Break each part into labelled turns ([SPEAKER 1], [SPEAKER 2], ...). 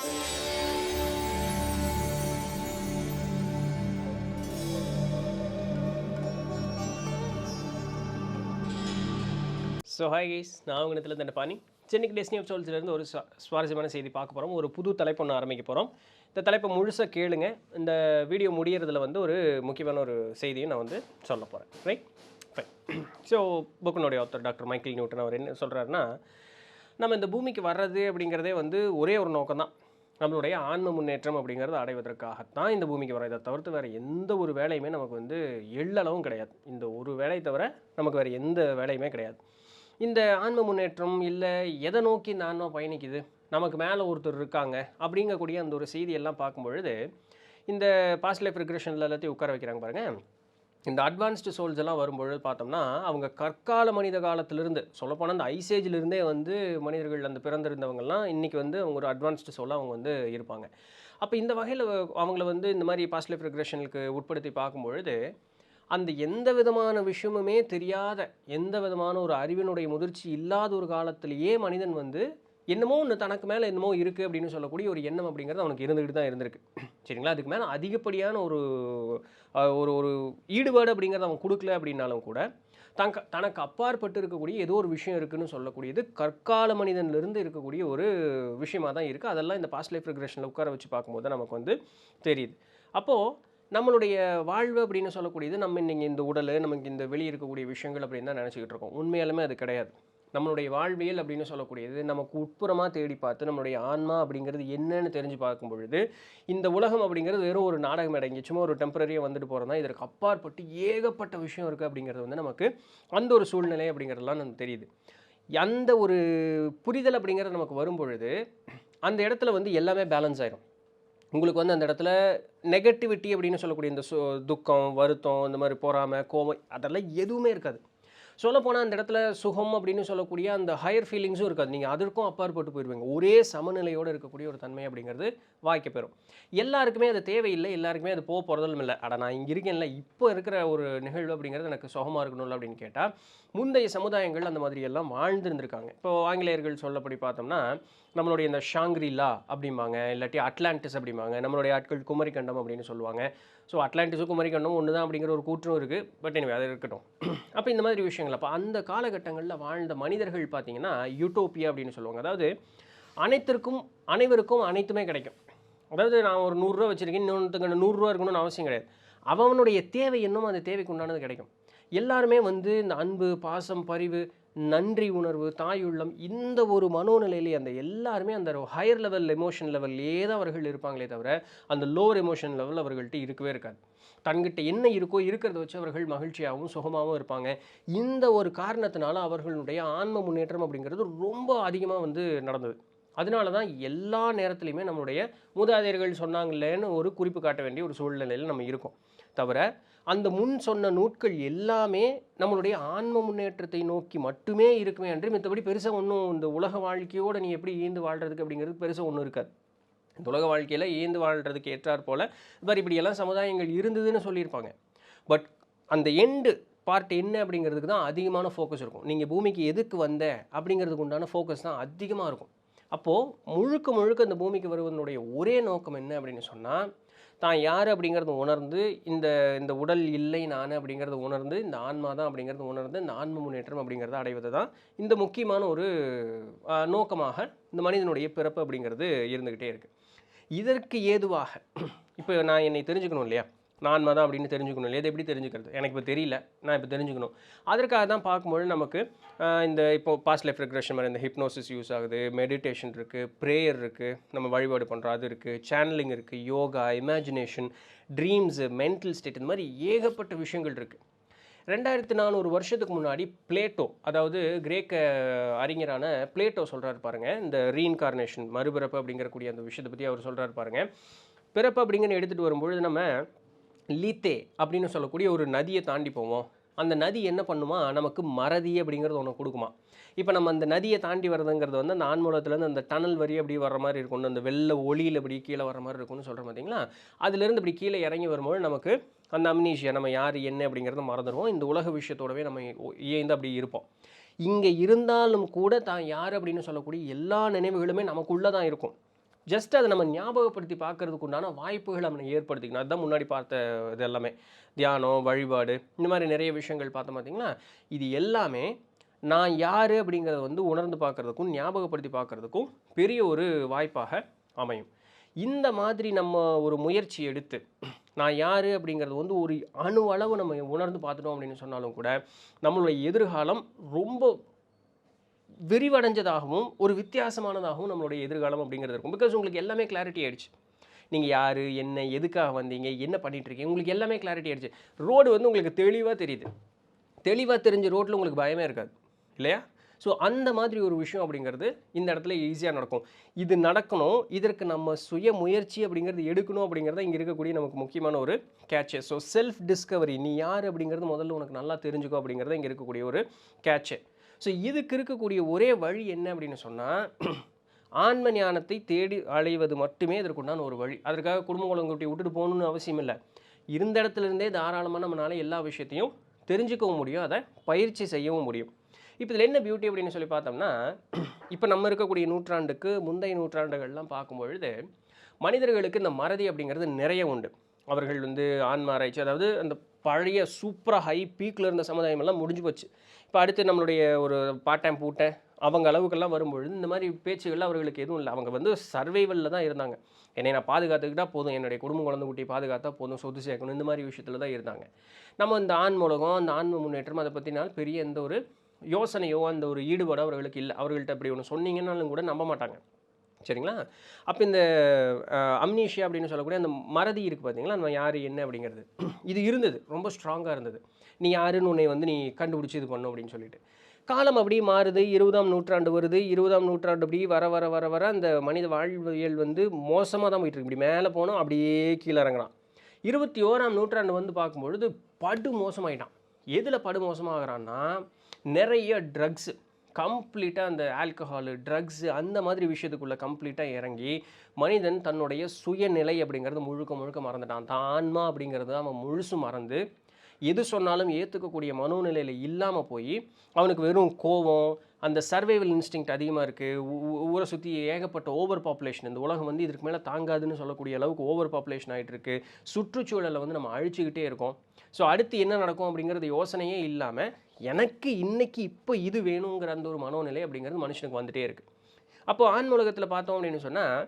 [SPEAKER 1] So hi guys, நான் உங்கள் தண்டபாணி. சென்னைக்கு டெஸ்னி ஆஃப் சோல்ஸ்லேருந்து ஒரு சுவாரஸ்யமான செய்தி பார்க்க போகிறோம். ஒரு புது தலைப்பு ஒன்று ஆரம்பிக்க போகிறோம். இந்த தலைப்பை முழுசாக கேளுங்க. இந்த வீடியோ முடியறதுல ஒரு முக்கியமான ஒரு செய்தியும் நான் சொல்ல போகிறேன். Right fine. ஸோ புக்கினுடைய ஆத்தர் டாக்டர் மைக்கேல் நியூட்டன் அவர் என்ன சொல்கிறாருன்னா, நம்ம இந்த பூமிக்கு வர்றது அப்படிங்கிறதே ஒரே ஒரு நோக்கம் தான். நம்மளுடைய ஆன்ம முன்னேற்றம் அப்படிங்கிறது அடைவதற்காகத்தான் இந்த பூமிக்கு வர. இதை தவிர்த்து வேறு எந்த ஒரு வேலையுமே நமக்கு எள்ளளவும் கிடையாது. இந்த ஒரு வேலையை தவிர நமக்கு வேறு எந்த வேலையுமே கிடையாது. இந்த ஆன்ம முன்னேற்றம் இல்லை எதை நோக்கி இந்த ஆன்மா பயணிக்குது, நமக்கு மேலே ஒருத்தர் இருக்காங்க அப்படிங்கக்கூடிய அந்த ஒரு செய்தியெல்லாம் பார்க்கும்பொழுது, இந்த பாஸ்ட் லைஃப் ரிக்ரெஷனில் எல்லாத்தையும் உட்கார வைக்கிறாங்க பாருங்கள். இந்த அட்வான்ஸ்டு சோல்ஸ் எல்லாம் வரும்பொழுது பார்த்தோம்னா, அவங்க கற்கால மனித காலத்திலிருந்து சொல்லப்போனால் அந்த ஐசேஜிலிருந்தே மனிதர்கள் அந்த பிறந்திருந்தவங்கலாம் இன்றைக்கி அவங்க ஒரு அட்வான்ஸ்டு சோலாக அவங்க இருப்பாங்க. அப்போ இந்த வகையில் அவங்கள இந்த மாதிரி பாஸ்ட் லைஃப் ரிக்ரெஷனுக்கு உட்படுத்தி பார்க்கும்பொழுது, அந்த எந்த விதமான விஷயமுமே தெரியாத, எந்த விதமான ஒரு அறிவினுடைய முதிர்ச்சி இல்லாத ஒரு காலத்திலேயே மனிதன் என்னமோ ஒன்று தனக்கு மேலே என்னமோ இருக்குது அப்படின்னு சொல்லக்கூடிய ஒரு எண்ணம் அப்படிங்கிறது அவனுக்கு இருந்துக்கிட்டு தான் இருந்திருக்கு. சரிங்களா? அதுக்கு மேலே அதிகப்படியான ஒரு ஒரு ஈடுபாடு அப்படிங்கிறத அவன் கொடுக்கல அப்படின்னாலும் கூட, தனக்கு அப்பாற்பட்டு இருக்கக்கூடிய ஏதோ ஒரு விஷயம் இருக்குதுன்னு சொல்லக்கூடியது கற்கால மனிதனிலிருந்து இருக்கக்கூடிய ஒரு விஷயமாக தான் இருக்குது. அதெல்லாம் இந்த பாஸ்ட் லைஃப் ரிக்ரெஷனில் உட்கார வச்சு பார்க்கும்போது தான் நமக்கு தெரியுது. அப்போது நம்மளுடைய வாழ்வு அப்படின்னு சொல்லக்கூடியது நம்ம இன்றைக்கி இந்த உடல், நமக்கு இந்த வெளியே இருக்கக்கூடிய விஷயங்கள் அப்படின்னு தான் நினச்சிக்கிட்டு இருக்கோம். உண்மையாலுமே அது கிடையாது. நம்மளுடைய வாழ்வியல் அப்படின்னு சொல்லக்கூடியது நமக்கு உட்புறமாக தேடி பார்த்து நம்மளுடைய ஆன்மா அப்படிங்கிறது என்னன்னு தெரிஞ்சு பார்க்கும் பொழுது, இந்த உலகம் அப்படிங்கிறது வெறும் ஒரு நாடகம் அடங்கி சும்மா ஒரு டெம்பரரியாக வந்துட்டு போகிறதா, இதற்கு அப்பாற்பட்டு ஏகப்பட்ட விஷயம் இருக்குது அப்படிங்கிறது நமக்கு அந்த ஒரு சூழ்நிலை அப்படிங்கிறதுலாம் நமக்கு தெரியுது. அந்த ஒரு புரிதல் அப்படிங்கிறது நமக்கு வரும்பொழுது அந்த இடத்துல எல்லாமே பேலன்ஸ் ஆயிரும். உங்களுக்கு அந்த இடத்துல நெகட்டிவிட்டி அப்படின்னு சொல்லக்கூடிய இந்த துக்கம், வருத்தம், இந்த மாதிரி பொறாமை, கோபம் அதெல்லாம் எதுவுமே இருக்காது. சொல்லப்போனால் அந்த இடத்துல சுகம் அப்படின்னு சொல்லக்கூடிய அந்த ஹையர் ஃபீலிங்ஸும் இருக்காது. நீங்கள் அதற்கும் அப்பாற்பட்டு போயிடுவீங்க. ஒரே சமநிலையோடு இருக்கக்கூடிய ஒரு தன்மை அப்படிங்கிறது வாய்க்கப்பெறும். எல்லாருக்குமே அது தேவையில்லை, எல்லாருக்குமே அது போகிறதும் இல்லை. நான் இங்கே இருக்கேன்ல, இப்போ இருக்கிற ஒரு நிகழ்வு அப்படிங்கிறது எனக்கு சுகமாக இருக்கணும்ல அப்படின்னு கேட்டால், முந்தைய சமுதாயங்கள் அந்த மாதிரி எல்லாம் வாழ்ந்துருந்துருக்காங்க. இப்போ ஆங்கிலேயர்கள் சொல்லப்படி பார்த்தோம்னா, நம்மளுடைய இந்த ஷாங்க்ரிலா அப்படிம்பாங்க, இல்லாட்டி அட்லாண்டிஸ் அப்படிம்பாங்க. நம்மளுடைய ஆட்கள் குமரிக்கண்டம் அப்படின்னு சொல்லுவாங்க. ஸோ அட்லாண்டிஸும் குமரிக்கண்டம் ஒன்று தான் அப்படிங்கிற ஒரு கூற்றும் இருக்குது. பட் எனவே அது இருக்கட்டும். அப்போ இந்த மாதிரி விஷயங்கள் அப்போ அந்த காலகட்டங்களில் வாழ்ந்த மனிதர்கள் பார்த்திங்கன்னா யூட்டோப்பியா அப்படின்னு சொல்லுவாங்க. அதாவது அனைவருக்கும் அனைத்துமே கிடைக்கும். அதாவது நான் ஒரு 100 ரூபா வச்சுருக்கேன், இன்னொருத்தங்க 100 ரூபா இருக்கணும்னு அவசியம் கிடையாது. அவனுடைய தேவை என்னமோ அந்த தேவைக்கு உண்டானது கிடைக்கும். எல்லாருமே இந்த அன்பு, பாசம், பரிவு, நன்றி உணர்வு, தாயுள்ளம், இந்த ஒரு மனோநிலையிலே அந்த எல்லாருமே அந்த ஹையர் லெவல் எமோஷன் லெவல்லே தான் அவர்கள் இருப்பாங்களே தவிர, அந்த லோவர் எமோஷன் லெவல் அவர்கள்ட்ட இருக்கவே இருக்காது. தன்கிட்ட என்ன இருக்கோ இருக்கிறத வச்சு அவர்கள் மகிழ்ச்சியாகவும் சுகமாகவும் இருப்பாங்க. இந்த ஒரு காரணத்தினால அவர்களுடைய ஆன்ம முன்னேற்றம் அப்படிங்கிறது ரொம்ப அதிகமாக நடந்தது. அதனால தான் எல்லா நேரத்துலையுமே நம்மளுடைய மூதாதையர்கள் சொன்னாங்களேன்னு ஒரு குறிப்பு காட்ட வேண்டிய ஒரு சூழ்நிலையில் நம்ம இருக்கோம். தவிர அந்த முன் சொன்ன நூட்கள் எல்லாமே நம்மளுடைய ஆன்ம முன்னேற்றத்தை நோக்கி மட்டுமே இருக்குமே அன்று மற்றபடி பெருசாக ஒன்றும் இந்த உலக வாழ்க்கையோடு நீ எப்படி ஈந்து வாழ்கிறதுக்கு அப்படிங்கிறது பெருசாக ஒன்றும் இருக்காது. இந்த உலக வாழ்க்கையில் ஈந்து வாழ்கிறதுக்கு ஏற்றார் போல் இப்படியெல்லாம் சமுதாயங்கள் இருந்ததுன்னு சொல்லியிருப்பாங்க. பட் அந்த எண்டு பார்ட் என்ன அப்படிங்கிறதுக்கு தான் அதிகமான ஃபோக்கஸ் இருக்கும். நீங்கள் பூமிக்கு எதுக்கு வந்த அப்படிங்கிறதுக்கு உண்டான ஃபோக்கஸ் தான் அதிகமாக இருக்கும். அப்போது முழுக்க இந்த பூமிக்கு வருவதனுடைய ஒரே நோக்கம் என்ன அப்படின்னு சொன்னால், தான் யார் அப்படிங்கிறத உணர்ந்து, இந்த உடல் இல்லை நான் அப்படிங்கிறத உணர்ந்து, இந்த ஆன்மா தான் அப்படிங்கிறத உணர்ந்து, இந்த ஆன்ம முன்னேற்றம் அப்படிங்கிறத அடைவது தான் இந்த முக்கியமான ஒரு நோக்கமாக இந்த மனிதனுடைய பிறப்பு அப்படிங்கிறது இருந்துக்கிட்டே இருக்குது. இதற்கு ஏதுவாக இப்போ நான் என்னை தெரிஞ்சுக்கணும் இல்லையா, நான் தான் அப்படின்னு தெரிஞ்சுக்கணும் இல்லையா, இது எப்படி தெரிஞ்சுக்கிறது, எனக்கு இப்போ தெரியல, நான் இப்போ தெரிஞ்சுக்கணும். அதற்காக தான் பார்க்கும்போது நமக்கு இப்போ பாஸ்ட் லைஃப் ரெக்ரெஷன் மாதிரி இந்த ஹிப்னோசிஸ் யூஸ் ஆகுது, மெடிடேஷன் இருக்குது, ப்ரேயர் இருக்குது, நம்ம வழிபாடு பண்ணுறோம் அது இருக்குது, சேனலிங் இருக்குது, yoga, imagination, dreams, mental state, இந்த மாதிரி ஏகப்பட்ட விஷயங்கள் இருக்குது. 2400 வருஷத்துக்கு முன்னாடி பிளேட்டோ, அதாவது கிரேக்க அறிஞரான பிளேட்டோ சொல்கிறாரு பாருங்கள், இந்த ரீஇன்கார்னேஷன் மறுபிறப்பு அப்படிங்கிறக்கூடிய அந்த விஷயத்தை பற்றி அவர் சொல்கிறாரு பாருங்கள். பிறப்பு அப்படிங்கிற எடுத்துகிட்டு வரும்பொழுது நம்ம லீத்தே அப்படின்னு சொல்லக்கூடிய ஒரு நதியை தாண்டி போவோம். அந்த நதி என்ன பண்ணுமா, நமக்கு மறதி அப்படிங்கிறது ஒன்று கொடுக்குமா. இப்போ நம்ம அந்த நதியை தாண்டி வர்றதுங்கிறது அந்த ஆன்மூலத்துலேருந்து அந்த டனல் வரி அப்படி வர்ற மாதிரி இருக்கும், அந்த வெள்ளை ஒளியில் அப்படி கீழே வர மாதிரி இருக்கும்னு சொல்கிறோம் பார்த்தீங்களா. அதுலேருந்து இப்படி கீழே இறங்கி வரும்போது நமக்கு அந்த அம்னீஷியா, நம்ம யார் என்ன அப்படிங்கிறத மறந்துடுவோம். இந்த உலக விஷயத்தோடவே நம்ம ஏந்து அப்படி இருப்போம். இங்கே இருந்தாலும் கூட தான் யார் அப்படின்னு சொல்லக்கூடிய எல்லா நினைவுகளுமே நமக்குள்ளே தான் இருக்கும். ஜஸ்ட் அதை நம்ம ஞாபகப்படுத்தி பார்க்கறதுக்கு உண்டான வாய்ப்புகள் நம்ம ஏற்படுத்திக்கணும். அதுதான் முன்னாடி பார்த்த இது எல்லாமே. தியானம், வழிபாடு இந்த மாதிரி நிறைய விஷயங்கள் பார்த்தோம் பார்த்தீங்களா? இது எல்லாமே நான் யார் அப்படிங்கிறத வந்து உணர்ந்து பார்க்கறதுக்கும், ஞாபகப்படுத்தி பார்க்கறதுக்கும் பெரிய ஒரு வாய்ப்பாக அமையும். இந்த மாதிரி நம்ம ஒரு முயற்சி எடுத்து, நான் யார் அப்படிங்கிறது வந்து ஒரு அணுவளவு நம்ம உணர்ந்து பார்த்துட்டோம் அப்படின்னு சொன்னாலும் கூட, நம்மளுடைய எதிர்காலம் ரொம்ப விரிவடைஞ்சதாகவும், ஒரு வித்தியாசமானதாகவும் நம்மளுடைய எதிர்காலம் அப்படிங்கிறது இருக்கும். பிகாஸ் உங்களுக்கு எல்லாமே கிளாரிட்டி ஆயிடுச்சு. நீங்க யாரு? என்ன? எதுக்காக வந்தீங்க? என்ன பண்ணிட்டு இருக்கீங்க? உங்களுக்கு எல்லாமே கிளாரிட்டி ஆயிடுச்சு. ரோடு வந்து உங்களுக்கு தெளிவா தெரியுது. தெளிவா தெரிஞ்ச ரோட்ல உங்களுக்கு பயமே இருக்காது. இல்லையா? ஸோ அந்த மாதிரி ஒரு விஷயம் அப்படிங்கிறது இந்த இடத்துல ஈஸியா நடக்கும். இது நடக்கணும். இதற்கு நம்ம சுய முயற்சி அப்படிங்கிறது எடுக்கணும் அப்படிங்கிறது இங்க இருக்கக்கூடிய நமக்கு முக்கியமான ஒரு கேட்ச். So self Discovery. நீ யார் அப்படிங்கிறது முதல்ல உனக்கு நல்லா தெரிஞ்சுக்கோ அப்படிங்கிறது இங்க இருக்கக்கூடிய ஒரு கேட்ச். ஸோ இதுக்கு இருக்கக்கூடிய ஒரே வழி என்ன அப்படின்னு சொன்னா, ஆன்ம ஞானத்தை தேடி அலைவது மட்டுமே இதற்குண்டான ஒரு வழி. அதற்காக குடும்ப குலங்குட்டி விட்டுட்டு போகணும்னு அவசியம் இல்லை. இருந்த இடத்துல இருந்தே தாராளமாக நம்மளால எல்லா விஷயத்தையும் தெரிஞ்சுக்கவும் முடியும், அதை பயிற்சி செய்யவும் முடியும். இப்போ இதில் என்ன பியூட்டி அப்படின்னு சொல்லி பார்த்தோம்னா, இப்போ நம்ம இருக்கக்கூடிய நூற்றாண்டுக்கு முந்தைய நூற்றாண்டுகள்லாம் பார்க்கும்பொழுது மனிதர்களுக்கு இந்த மறதி அப்படிங்கிறது நிறைய உண்டு. அவர்கள் வந்து ஆன்ம ஆராய்ச்சி, அதாவது அந்த பழைய சூப்பராக ஹை பீக்கில் இருந்த சமுதாயம் எல்லாம் முடிஞ்சு போச்சு. இப்போ அடுத்து நம்மளுடைய ஒரு பாட்டன் பூட்டன் அவங்க அளவுக்கெல்லாம் வரும்பொழுது இந்த மாதிரி பேச்சுகள் அவர்களுக்கு எதுவும் இல்லை. அவங்க வந்து சர்வைவலில் தான் இருந்தாங்க. என்னை நான் பாதுகாத்துக்கிட்டா போதும், என்னுடைய குடும்பம் குழந்தை குட்டியை பாதுகாத்தா போதும், சொத்து சேர்க்கணும், இந்த மாதிரி விஷயத்தில் தான் இருந்தாங்க. நம்ம இந்த ஆன்மூலகம், அந்த ஆன்ம முன்னேற்றம் அதை பற்றினால் பெரிய எந்த ஒரு யோசனையோ அந்த ஒரு ஈடுபாடோ அவர்களுக்கு இல்லை. அவர்கள்ட்ட அப்படி ஒன்று சொன்னீங்கன்னாலும் கூட நம்ப மாட்டாங்க. சரிங்களா? அப்போ இந்த அம்னீஷியா அப்படின்னு சொல்லக்கூடிய அந்த மறதி இருக்குது பார்த்தீங்களா? நம்ம யார் என்ன அப்படிங்கிறது இது இருந்தது, ரொம்ப ஸ்ட்ராங்காக இருந்தது. நீ யாருன்னு உன்னை வந்து நீ கண்டுபிடிச்சி இது பண்ணும் அப்படின்னு சொல்லிட்டு. காலம் அப்படியே மாறுது. 20ஆம் நூற்றாண்டு வருது. 20ஆம் நூற்றாண்டு அப்படி வர வர வர வர அந்த மனித வாழ்வியல் வந்து மோசமாக தான் போயிட்டு இருக்கு. இப்படி மேலே போனோம், அப்படியே கீழே இறங்குறான். 21ஆம் நூற்றாண்டு வந்து பார்க்கும்பொழுது படு மோசமாயிட்டான். எதில் படு மோசமாகறான்னா, நிறைய ட்ரக்ஸு, கம்ப்ளீட்டாக அந்த ஆல்கஹாலு, ட்ரக்ஸு அந்த மாதிரி விஷயத்துக்குள்ளே கம்ப்ளீட்டாக இறங்கி மனிதன் தன்னுடைய சுயநிலை அப்படிங்கிறது முழுக்க முழுக்க மறந்துட்டான். தான் ஆன்மா அப்படிங்கிறது அவன் முழுசும் மறந்து எது சொன்னாலும் ஏற்றுக்கக்கூடிய மனோநிலையில் இல்லாமல் போய் அவனுக்கு வெறும் கோபம், அந்த சர்வைவல் இன்ஸ்டிங்க்ட் அதிகமாக இருக்குது. ஊரை சுற்றி ஏகப்பட்ட ஓவர் பாப்புலேஷன், இந்த உலகம் வந்து இதுக்கு மேலே தாங்காதுன்னு சொல்லக்கூடிய அளவுக்கு ஓவர் பாப்புலேஷன் ஆகிட்டு இருக்கு. சுற்றுச்சூழலை வந்து நம்ம அழிச்சிக்கிட்டே இருக்கோம். ஸோ அடுத்து என்ன நடக்கும் அப்படிங்கிறது யோசனையே இல்லாமல் எனக்கு இன்னைக்கு இப்போ இது வேணுங்கிற அந்த ஒரு மனோநிலை அப்படிங்கிறது மனுஷனுக்கு வந்துகிட்டே இருக்குது. அப்போது ஆண் உலகத்தில் பார்த்தோம் அப்படின்னு சொன்னால்,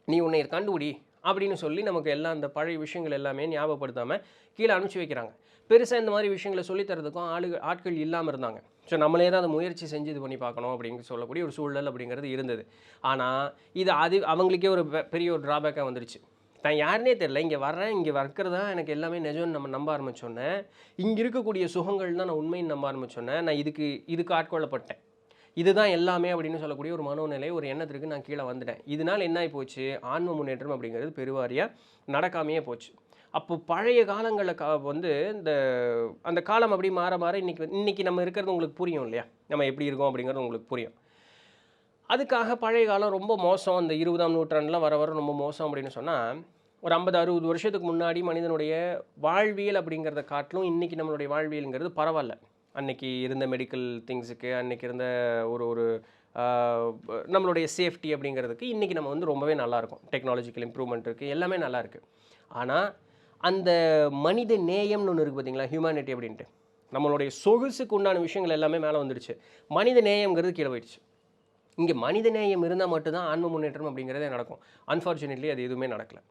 [SPEAKER 1] நீ உன்னை கண்டுபிடி அப்படின்னு சொல்லி நமக்கு எல்லாம் அந்த பழைய விஷயங்கள் எல்லாமே ஞாபகப்படுத்தாமல் கீழே அனுப்பிச்சி வைக்கிறாங்க. பெருசாக இந்த மாதிரி விஷயங்களை சொல்லித்தரதுக்கும் ஆட்கள் இல்லாமல் இருந்தாங்க. ஸோ நம்மளே தான் அதை முயற்சி செஞ்சு இது பண்ணி பார்க்கணும் அப்படின்னு சொல்லக்கூடிய ஒரு சூழல் அப்படிங்கிறது இருந்தது. ஆனால் இது அவங்களுக்கே ஒரு பெரிய ஒரு ட்ராபேக்காக வந்துடுச்சு. நான் யாருனே தெரில, இங்கே வர்றேன், இங்கே வர்க்கிறது தான் எனக்கு எல்லாமே நிஜம்னு நம்ம நம்ப ஆரம்பித்தோன்னே, இங்கே இருக்கக்கூடிய சுகங்கள் தான் நான் உண்மைன்னு நம்ப ஆரம்பித்தோன்னே, நான் இதுக்கு ஆட்கொள்ளப்பட்டேன். இதுதான் எல்லாமே அப்படின்னு சொல்லக்கூடிய ஒரு மனோநிலை, ஒரு எண்ணத்திற்கு நான் கீழே வந்துட்டேன். இதனால் என்ன ஆகி போச்சு, ஆன்ம முன்னேற்றம் அப்படிங்கிறது பெருவாரியாக நடக்காமையே போச்சு. அப்போ பழைய காலங்களில் வந்து அந்த காலம் அப்படி மாற மாற இன்னைக்கு நம்ம இருக்கிறது உங்களுக்கு புரியும் இல்லையா, நம்ம எப்படி இருக்கோம் அப்படிங்கிறது உங்களுக்கு புரியும். அதுக்காக பழைய காலம் ரொம்ப மோசம், இந்த 20ஆம் நூற்றாண்டுலாம் வர வர ரொம்ப மோசம் அப்படின்னு சொன்னால், ஒரு 50-60 வருஷத்துக்கு முன்னாடி மனிதனுடைய வாழ்வியல் அப்படிங்கிறத காட்டிலும் இன்றைக்கி நம்மளுடைய வாழ்வியலுங்கிறது பரவாயில்ல. அன்னைக்கு இருந்த மெடிக்கல் திங்ஸுக்கு, அன்னைக்கு இருந்த ஒரு நம்மளுடைய சேஃப்டி அப்படிங்கிறதுக்கு இன்றைக்கி நம்ம வந்து ரொம்பவே நல்லாயிருக்கும். டெக்னாலஜிக்கல் இம்ப்ரூவ்மெண்ட் இருக்குது, எல்லாமே நல்லாயிருக்கு. ஆனால் அந்த மனித நேயம்னு ஒன்று இருக்குது பார்த்தீங்களா, ஹியூமனிட்டி அப்படின்ட்டு, நம்மளுடைய சொகுசுக்கு உண்டான விஷயங்கள் எல்லாமே மேலே வந்துடுச்சு. மனித நேயம்ங்கிறது கீழே போயிடுச்சு. இங்கே மனித நேயம் இருந்தால் மட்டும்தான் ஆன்ம முன்னேற்றம் அப்படிங்கிறதே நடக்கும். அன்ஃபார்ச்சுனேட்லி அது எதுவுமே நடக்கலை.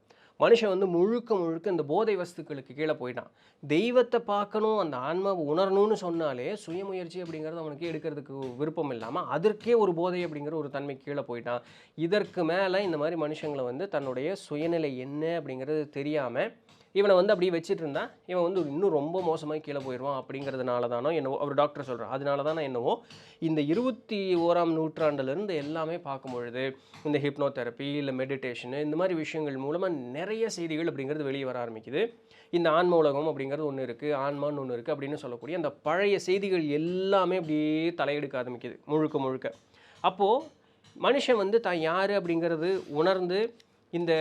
[SPEAKER 1] மனுஷன் வந்து முழுக்க இந்த போதை வஸ்துக்களுக்கு கீழே போயிட்டான். தெய்வத்தை பார்க்கணும், அந்த ஆன்மாவை உணரணும்னு சொன்னாலே சுயமுயற்சி அப்படிங்கிறது அவனுக்கு எடுக்கிறதுக்கு விருப்பம் இல்லாமல் அதற்கே ஒரு போதை அப்படிங்கிற ஒரு தன்மை கீழே போயிட்டான். இதற்கு மேலே இந்த மாதிரி மனுஷங்களை வந்து தன்னுடைய சுயநிலை என்ன அப்படிங்கிறது தெரியாமல் இவனை வந்து அப்படியே வச்சுட்டு இருந்தா இவன் வந்து இன்னும் ரொம்ப மோசமாக கீழே போயிடுவான். அப்படிங்கிறதுனால தானோ என்னவோ அவர் டாக்டர் சொல்கிறார். அதனால தான் என்னவோ இந்த 21ஆம் நூற்றாண்டுலேருந்து எல்லாமே பார்க்கும் பொழுது இந்த ஹிப்னோதெரப்பி இல்லை மெடிடேஷனு இந்த மாதிரி விஷயங்கள் மூலமாக நிறைய செய்திகள் அப்படிங்கிறது வெளியே வர ஆரம்பிக்குது. இந்த ஆன்ம உலகம் அப்படிங்கிறது ஒன்று இருக்குது, ஆன்மான்னு ஒன்று இருக்குது அப்படின்னு சொல்லக்கூடிய அந்த பழைய செய்திகள் எல்லாமே அப்படியே தலையெடுக்க ஆரம்பிக்குது முழுக்க. அப்போது மனுஷன் வந்து தான் யார் அப்படிங்கிறது உணர்ந்து இந்த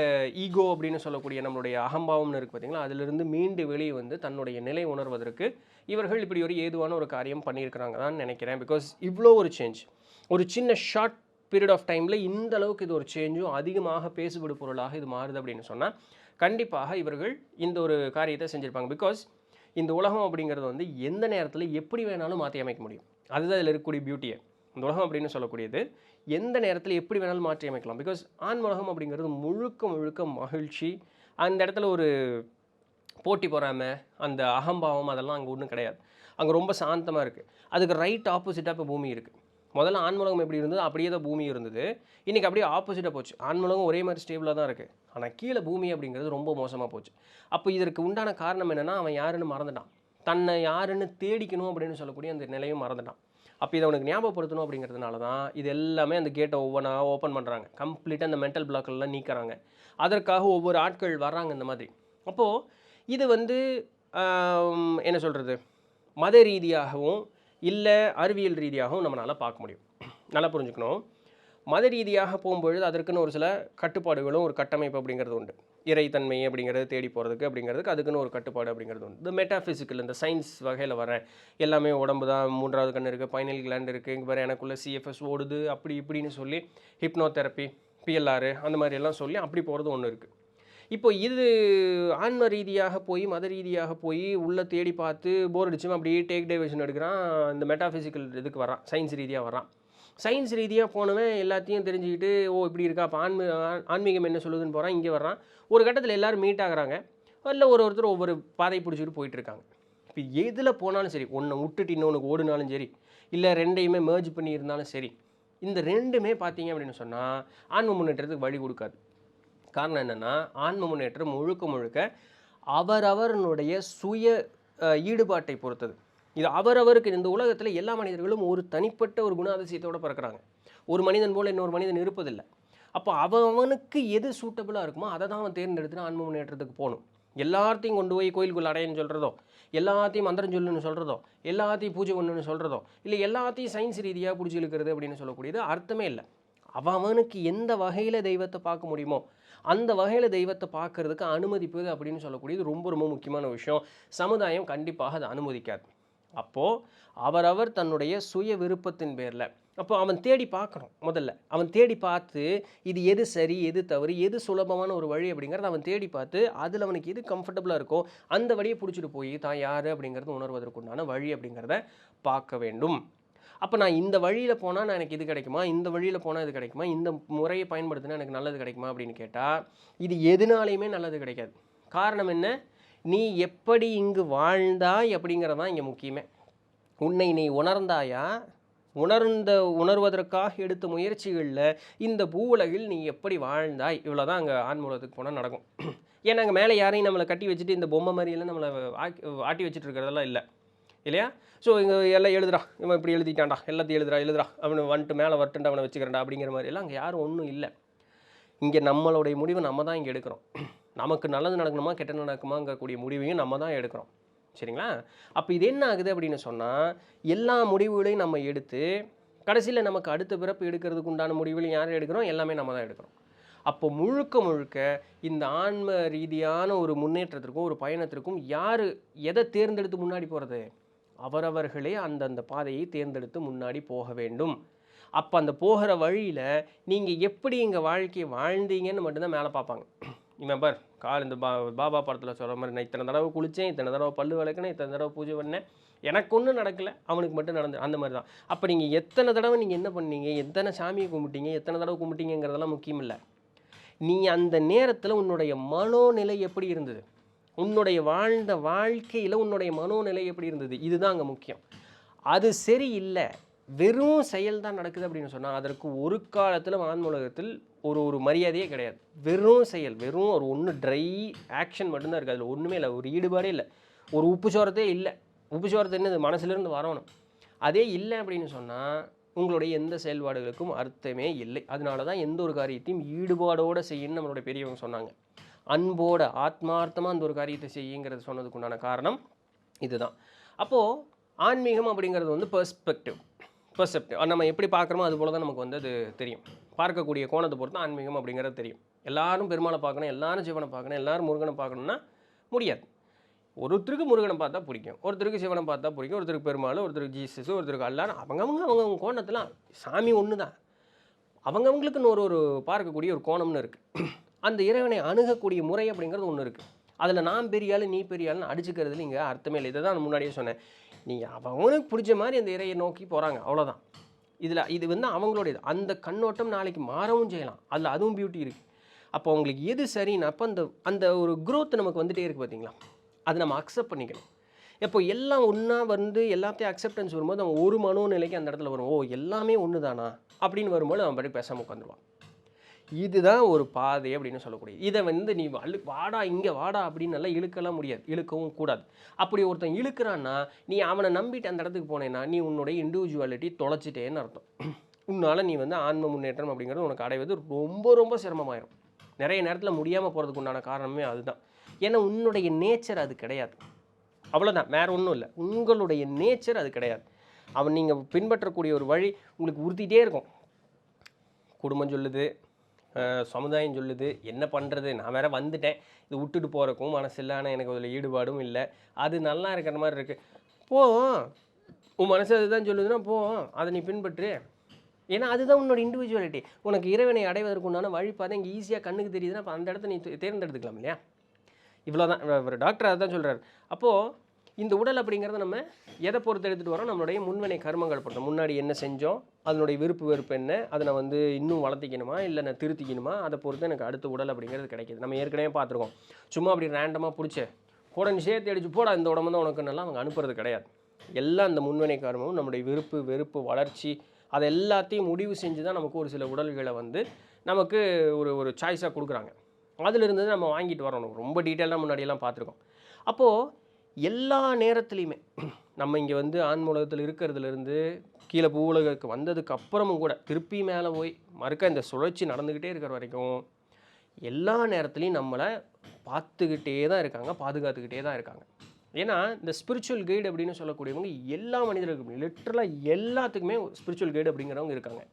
[SPEAKER 1] ஈகோ அப்படின்னு சொல்லக்கூடிய நம்மளுடைய அகம்பாவம்னு இருக்குது பார்த்தீங்களா, அதிலிருந்து மீண்டு வெளியே வந்து தன்னுடைய நிலை உணர்வதற்கு இவர்கள் இப்படி ஒரு ஏதுவான ஒரு காரியம் பண்ணியிருக்கிறாங்க தான் நினைக்கிறேன். பிகாஸ் இவ்வளோ ஒரு சேஞ்ச், ஒரு சின்ன ஷார்ட் பீரியட் ஆஃப் டைமில் இந்த அளவுக்கு இது ஒரு சேஞ்சும் அதிகமாக பேசுபடு பொருளாக இது மாறுது அப்படின்னு சொன்னால் கண்டிப்பாக இவர்கள் இந்த ஒரு காரியத்தை செஞ்சுருப்பாங்க. பிகாஸ் இந்த உலகம் அப்படிங்கிறது வந்து எந்த நேரத்தில் எப்படி வேணாலும் மாற்றி அமைக்க முடியும். அதுதான் இதில் இருக்கக்கூடிய பியூட்டியை. இந்த உலகம் அப்படின்னு சொல்லக்கூடியது எந்த நேரத்தில் எப்படி வேணாலும் மாற்றி அமைக்கலாம். பிகாஸ் ஆண் உலகம் அப்படிங்கிறது முழுக்க முழுக்க மகிழ்ச்சி. அந்த இடத்துல ஒரு போட்டி பொறாமை, அந்த அகம்பாவம் அதெல்லாம் அங்கே ஒன்றும் கிடையாது. அங்கே ரொம்ப சாந்தமாக இருக்குது. அதுக்கு ரைட் ஆப்போசிட்டாக இப்போ பூமி இருக்குது. முதல்ல ஆண்முலகம் எப்படி இருந்தது அப்படியே தான் பூமி இருந்தது. இன்றைக்கி அப்படியே ஆப்போசிட்டாக போச்சு. ஆண்முலகம் ஒரே மாதிரி ஸ்டேபிளாக தான் இருக்குது. ஆனால் கீழே பூமி அப்படிங்கிறது ரொம்ப மோசமாக போச்சு. அப்போ இதற்கு உண்டான காரணம் என்னென்னா, அவன் யாருன்னு மறந்துட்டான். தன்னை யாருன்னு தேடிக்கணும் அப்படின்னு சொல்லக்கூடிய அந்த நிலையும் மறந்துட்டான். அப்போ இதை அவனுக்கு ஞாபகப்படுத்தணும் அப்படிங்கிறதுனால தான் இது எல்லாமே அந்த கேட்டை ஒவ்வொன்றா ஓப்பன் பண்ணுறாங்க. கம்ப்ளீட்டாக அந்த மென்டல் பிளாக்கெல்லாம் நீக்கிறாங்க. அதற்காக ஒவ்வொரு ஆட்கள் வர்றாங்க இந்த மாதிரி. அப்போது இது வந்து என்ன சொல்கிறது, மத ரீதியாகவும் இல்லை அறிவியல் ரீதியாகவும் நம்மளால் பார்க்க முடியும். நல்லா புரிஞ்சுக்கணும். மத ரீதியாக போகும்பொழுது அதற்குன்னு ஒரு சில கட்டுப்பாடுகளும் ஒரு கட்டமைப்பு அப்படிங்கிறது உண்டு. இறைத்தன்மை அப்படிங்கிறது தேடி போகிறதுக்கு அப்படிங்கிறதுக்கு அதுக்குன்னு ஒரு கட்டுப்பாடு அப்படிங்கிறது உண்டு. இந்த மெட்டாஃபிசிக்கல் இந்த சயின்ஸ் வகையில் வரேன். எல்லாமே உடம்பு தான், மூன்றாவது கண் இருக்குது, பைனல் கிளாண்ட் இருக்குது, இங்கே வேறு எனக்குள்ளே சிஎஃப்எஸ் ஓடுது அப்படி இப்படின்னு சொல்லி ஹிப்னோதெரப்பி, பிஎல்ஆர் அந்த மாதிரி எல்லாம் சொல்லி அப்படி போகிறது ஒன்று இருக்குது. இப்போ இது ஆன்ம ரீதியாக போய் மத ரீதியாக போய் உள்ளே தேடி பார்த்து போர் அடிச்சும் அப்படியே டேக் டைவர்ஷன் எடுக்கிறான். இந்த மெட்டாஃபிசிக்கல் இதுக்கு வரான், சயின்ஸ் ரீதியாக வரான். சயின்ஸ் ரீதியாக போனவன் எல்லாத்தையும் தெரிஞ்சுக்கிட்டு இப்படி இருக்கா, அப்போ ஆன்மீகம் என்ன சொல்லுதுன்னு போகிறான். இங்கே வர்றான். ஒரு கட்டத்தில் எல்லோரும் மீட் ஆகுறாங்க. இல்லை ஒருத்தர் ஒவ்வொரு பாதை பிடிச்சிட்டு போயிட்டுருக்காங்க. இப்போ எதில் போனாலும் சரி, ஒன்று விட்டுட்டு இன்னொன்று ஓடுனாலும் சரி, இல்லை ரெண்டையுமே மேர்ஜ் பண்ணி இருந்தாலும் சரி, இந்த ரெண்டுமே பார்த்தீங்க அப்படின்னு சொன்னால் ஆன்ம முன்னேற்றத்துக்கு வழி கொடுக்காது. காரணம் என்னென்னா, ஆன்ம முன்னேற்றம் முழுக்க முழுக்க அவரவருடைய சுய ஈடுபாட்டை பொறுத்தது. இது அவரவருக்கு. இந்த உலகத்தில் எல்லா மனிதர்களும் ஒரு தனிப்பட்ட ஒரு குணாதிசயத்தோடு பிறக்கிறாங்க. ஒரு மனிதன் போல் இன்னொரு மனிதன் இருப்பதில்லை. அப்போ அவனுக்கு எது சூட்டபுளாக இருக்குமோ அதை தான் அவன் தேர்ந்தெடுத்து ஆன்ம முன்னேற்றத்துக்கு போகணும். எல்லாத்தையும் கொண்டு போய் கோயிலுக்குள்ள அடையன்னு சொல்கிறதோ, எல்லாத்தையும் மந்திரம் சொல்லுன்னு சொல்கிறதோ, எல்லாத்தையும் பூஜை ஒன்றுன்னு சொல்கிறதோ, இல்லை எல்லாத்தையும் சயின்ஸ் ரீதியாக பிடிச்சி இழுக்கிறது அப்படின்னு சொல்லக்கூடியது அர்த்தமே இல்லை. அவனுக்கு எந்த வகையில் தெய்வத்தை பார்க்க முடியுமோ அந்த வகையில் தெய்வத்தை பார்க்கறதுக்கு அனுமதிப்பது அப்படின்னு சொல்லக்கூடியது ரொம்ப ரொம்ப முக்கியமான விஷயம். சமுதாயம் கண்டிப்பாக அதை அனுமதிக்காது. அப்போது அவரவர் தன்னுடைய சுய விருப்பத்தின் பேரில் அப்போ அவன் தேடி பார்க்கணும். முதல்ல அவன் தேடி பார்த்து இது எது சரி, எது தவறு, எது சுலபமான ஒரு வழி அப்படிங்கிறத அவன் தேடி பார்த்து அதில் அவனுக்கு எது கம்ஃபர்டபுளாக இருக்கோ அந்த வழியை பிடிச்சிட்டு போய் தான் யார் அப்படிங்கிறது உணர்வதற்குண்டான வழி அப்படிங்கிறத பார்க்க வேண்டும். அப்போ நான் இந்த வழியில் போனால் நான் எனக்கு இது கிடைக்குமா, இந்த வழியில் போனால் இது கிடைக்குமா, இந்த முறையை பயன்படுத்தினா எனக்கு நல்லது கிடைக்குமா அப்படின்னு கேட்டால் இது எதுனாலையுமே நல்லது கிடைக்காது. காரணம் என்ன? நீ எப்படி இங்கு வாழ்ந்தாய் அப்படிங்கிறதான் இங்கே முக்கியமே. உன்னை நீ உணர்ந்தாயா, உணர்வதற்காக எடுத்த முயற்சிகளில் இந்த பூவுலகில் நீ எப்படி வாழ்ந்தாய், இவ்வளோதான் அங்கே ஆன்மூலத்துக்கு போனால் நடக்கும். ஏன்னா அங்கே மேலே யாரையும் நம்மளை கட்டி வச்சுட்டு இந்த பொம்மை மாதிரியெல்லாம் நம்மளை ஆட்டி வச்சுட்டு இருக்கிறதெல்லாம் இல்லை இல்லையா? ஸோ இங்கே எல்லாம் எழுதுறா, இவன் இப்படி எழுதிட்டான்டா, எல்லாத்தையும் எழுதுறா அவனை வந்துட்டு மேலே வரட்டுண்டு அவனை வச்சுக்கிறேன்டா அப்படிங்கிற மாதிரி எல்லாம் அங்கே யாரும் ஒன்றும் இல்லை. இங்கே நம்மளுடைய முடிவை நம்ம தான் இங்கே எடுக்கிறோம். நமக்கு நல்லது நடக்கணுமா கெட்டது நடக்குமாங்கக்கூடிய முடிவையும் நம்ம தான் எடுக்கிறோம். சரிங்களா? அப்போ இது என்ன ஆகுது அப்படின்னு சொன்னால், எல்லா முடிவுகளையும் நம்ம எடுத்து கடைசியில் நமக்கு அடுத்த பிறப்பு எடுக்கிறதுக்கு உண்டான முடிவுகளையும் யாரும் எடுக்கிறோம், எல்லாமே நம்ம தான் எடுக்கிறோம். அப்போ முழுக்க முழுக்க இந்த ஆன்ம ரீதியான ஒரு முன்னேற்றத்திற்கும் ஒரு பயணத்திற்கும் யார் எதை தேர்ந்தெடுத்து முன்னாடி போகிறது? அவரவர்களே அந்தந்த பாதையை தேர்ந்தெடுத்து முன்னாடி போக வேண்டும். அப்போ அந்த போகிற வழியில் நீங்கள் எப்படி இங்கே வாழ்க்கையை வாழ்ந்தீங்கன்னு மட்டும்தான் மேலே பார்ப்பாங்க. இவன் பார் இந்த பாபா படத்தில் சொல்கிற மாதிரி நான் இத்தனை தடவை குளித்தேன், இத்தனை தடவை பல்லு விளக்குனேன், இத்தனை தடவை பூஜை பண்ணேன், எனக்கு ஒன்றும் நடக்கலை, அவனுக்கு மட்டும் நடந்து அந்த மாதிரி தான். அப்போ நீங்கள் எத்தனை தடவை நீங்கள் என்ன பண்ணீங்க, எத்தனை சாமியை கும்பிட்டீங்க, எத்தனை தடவை கும்பிட்டீங்கிறதெல்லாம் முக்கியம் இல்லை. நீ அந்த நேரத்தில் உன்னுடைய மனோநிலை எப்படி இருந்தது, உன்னுடைய வாழ்ந்த வாழ்க்கையில் உன்னுடைய மனோநிலை எப்படி இருந்தது, இதுதான் அங்கே முக்கியம். அது சரியில்லை, வெறும் செயல் தான் நடக்குது அப்படின்னு சொன்னால் அதற்கு ஒரு காலத்தில் ஆன்மீகத்தில் ஒரு மரியாதையே கிடையாது. வெறும் செயல், வெறும் ஒரு ஒன்று ட்ரை ஆக்ஷன் மட்டும்தான் இருக்குது. அதில் ஒன்றுமே இல்லை, ஒரு ஈடுபாடே இல்லை, ஒரு உப்புச்சோரத்தே இல்லை. உப்புச்சோரத்தை என்னது, மனசுலேருந்து வரணும். அதே இல்லை அப்படின்னு சொன்னால் உங்களுடைய எந்த செயல்பாடுகளுக்கும் அர்த்தமே இல்லை. அதனால தான் எந்த ஒரு காரியத்தையும் ஈடுபாடோடு செய்யணும்னு நம்மளுடைய பெரியவங்க சொன்னாங்க. அன்போட ஆத்மார்த்தமாக அந்த ஒரு காரியத்தை செய்யுங்கிறது சொன்னதுக்கு உண்டான காரணம் இதுதான். அப்போது ஆன்மீகம் அப்படிங்கிறது வந்து பெர்ஸ்பெக்டிவ் நம்ம எப்படி பார்க்குறோமோ அது போல தான் நமக்கு வந்து அது தெரியும். பார்க்கக்கூடிய கோணத்தை பொறுத்து ஆன்மீகம் அப்படிங்கிறது தெரியும். எல்லாரும் பெருமாளை பார்க்கணும், எல்லாரும் சிவனை பார்க்கணும், எல்லாரும் முருகனை பார்க்கணுன்னா முடியாது. ஒருத்தருக்கு முருகனை பார்த்தா பிடிக்கும், ஒருத்தருக்கு சிவனை பார்த்தா பிடிக்கும், ஒருத்தருக்கு பெருமாள், ஒருத்தருக்கு ஜீசஸ், ஒருத்தருக்கு எல்லாரும் அவங்க கோணத்தில் சாமி ஒன்று தான். அவங்கவுங்களுக்குன்னு ஒரு ஒரு பார்க்கக்கூடிய ஒரு கோணம்னு இருக்குது. அந்த இறைவனை அணுகக்கூடிய முறை அப்படிங்கிறது ஒன்று இருக்குது. அதில் நான் பெரிய ஆள் நீ பெரிய ஆள்னு அடிச்சுக்கிறதுல இங்கே அர்த்தமே இல்லை. இதை தான் நான் முன்னாடியே சொன்னேன். நீங்கள் அவனுக்கு பிடிச்ச மாதிரி அந்த இறையை நோக்கி போகிறாங்க, அவ்வளோதான். இது வந்து அவங்களுடையது. அந்த கண்ணோட்டம் நாளைக்கு மாறவும் செய்யலாம். அதில் அதுவும் பியூட்டி இருக்குது. அப்போ உங்களுக்கு எது சரின்னு அப்போ அந்த அந்த ஒரு க்ரோத் நமக்கு வந்துகிட்டே இருக்குது பார்த்தீங்களா, அது நம்ம அக்செப்ட் பண்ணிக்கணும். இப்போ எல்லாம் ஒன்றா வந்து எல்லாத்தையும் அக்செப்டன்ஸ் வரும்போது அவன் ஒரு மனோநிலைக்கு அந்த இடத்துல வரும். ஓ எல்லாமே ஒன்று தானா அப்படின்னு வரும்போது அவன் படி பேசாமல் உட்காந்துருவான். இதுதான் ஒரு பாதை அப்படின்னு சொல்லக்கூடிய. இதை வந்து நீ வாடா இங்கே வாடா அப்படின்னு நல்லா இழுக்கலாம் முடியாது, இழுக்கவும் கூடாது. அப்படி ஒருத்தன் இழுக்கிறான்னா நீ அவனை நம்பிட்டு அந்த இடத்துக்கு போனேன்னா நீ உன்னுடைய இண்டிவிஜுவாலிட்டி தொலைச்சிட்டேன்னு அர்த்தம். உன்னால் நீ வந்து ஆன்ம முன்னேற்றம் அப்படிங்கிறது உனக்கு அடைவது ரொம்ப ரொம்ப சிரமமாயிரும். நிறைய நேரத்தில் முடியாமல் போகிறதுக்கு உண்டான காரணமே அதுதான். ஏன்னா உன்னுடைய நேச்சர் அது கிடையாது. அவ்வளோதான், வேறு ஒன்றும் இல்லை. உங்களுடைய நேச்சர் அது கிடையாது. அவன் நீங்கள் பின்பற்றக்கூடிய ஒரு வழி உங்களுக்கு உறுத்திட்டே இருக்கும். குடும்பம் சொல்லுது, சமுதாயம் சொல்லுது, என்ன பண்ணுறது, நான் வேறு வந்துட்டேன், இது விட்டுட்டு போகிறக்கும் மனசு இல்லை, ஆனால் எனக்கு அதில் ஈடுபாடும் இல்லை, அது நல்லா இருக்கிற மாதிரி இருக்குது. போ, உன் மனசு அதுதான் சொல்லுதுன்னா போ, அதை நீ பின்பற்று. ஏன்னா அதுதான் உன்னோட இண்டிவிஜுவாலிட்டி. உனக்கு இறைவனை அடைவதற்கு உண்டான வழிபாதை இங்கே ஈஸியாக கண்ணுக்கு தெரியுதுன்னா அப்போ அந்த இடத்த நீ தேர்ந்தெடுத்துக்கலாம் இல்லையா. இவ்வளோதான். ஒரு டாக்டர் அதுதான் சொல்கிறார். அப்போது இந்த உடல் அப்படிங்கிறத நம்ம எதை பொறுத்து எடுத்துகிட்டு வரோம், நம்மளுடைய முன்வினை கர்மங்கள் பொறுத்தோம். முன்னாடி என்ன செஞ்சோம், அதனுடைய விருப்பு வெறுப்பு என்ன, அதை நான் வந்து இன்னும் வளர்த்திக்கணுமா இல்லை நான் திருத்திக்கணுமா, அதை பொறுத்து எனக்கு அடுத்த உடல் அப்படிங்கிறது கிடைக்கிது. நம்ம ஏற்கனவே பார்த்துருக்கோம். சும்மா அப்படி ரேண்டமாக பிடிச்சி போட நீ சேர்த்து அடிச்சு போட இந்த உடம்பு தான் உனக்கு நல்லா அவங்க அனுப்புறது கிடையாது. எல்லாம் அந்த முன்வினை கர்மமும் நம்முடைய விருப்பு வெறுப்பு வளர்ச்சி அதை எல்லாத்தையும் முடிவு செஞ்சு தான் நமக்கு ஒரு சில உடல்களை வந்து நமக்கு ஒரு ஒரு சாய்ஸாக கொடுக்குறாங்க. அதிலிருந்து நம்ம வாங்கிட்டு வரணும். ரொம்ப டீட்டெயிலாக முன்னாடியெல்லாம் பார்த்துருக்கோம். அப்போது எல்லா நேரத்துலையுமே நம்ம இங்கே வந்து ஆன்மூலகத்தில் இருக்கிறதுலேருந்து கீழே பூவுலகுக்கு வந்ததுக்கு அப்புறமும் கூட திருப்பி மேலே போய் மறுக்க இந்த சுழற்சி நடந்துக்கிட்டே இருக்கிற வரைக்கும் எல்லா நேரத்துலையும் நம்மளை பார்த்துக்கிட்டே தான் இருக்காங்க, பாதுகாத்துக்கிட்டே தான் இருக்காங்க. ஏன்னா இந்த ஸ்பிரிச்சுவல் கைடு அப்படின்னு சொல்லக்கூடியவங்க எல்லா மனிதர்களுக்கும் லிட்டரலாக எல்லாத்துக்குமே ஸ்பிரிச்சுவல் கைடு அப்படிங்கிறவங்க இருக்காங்க.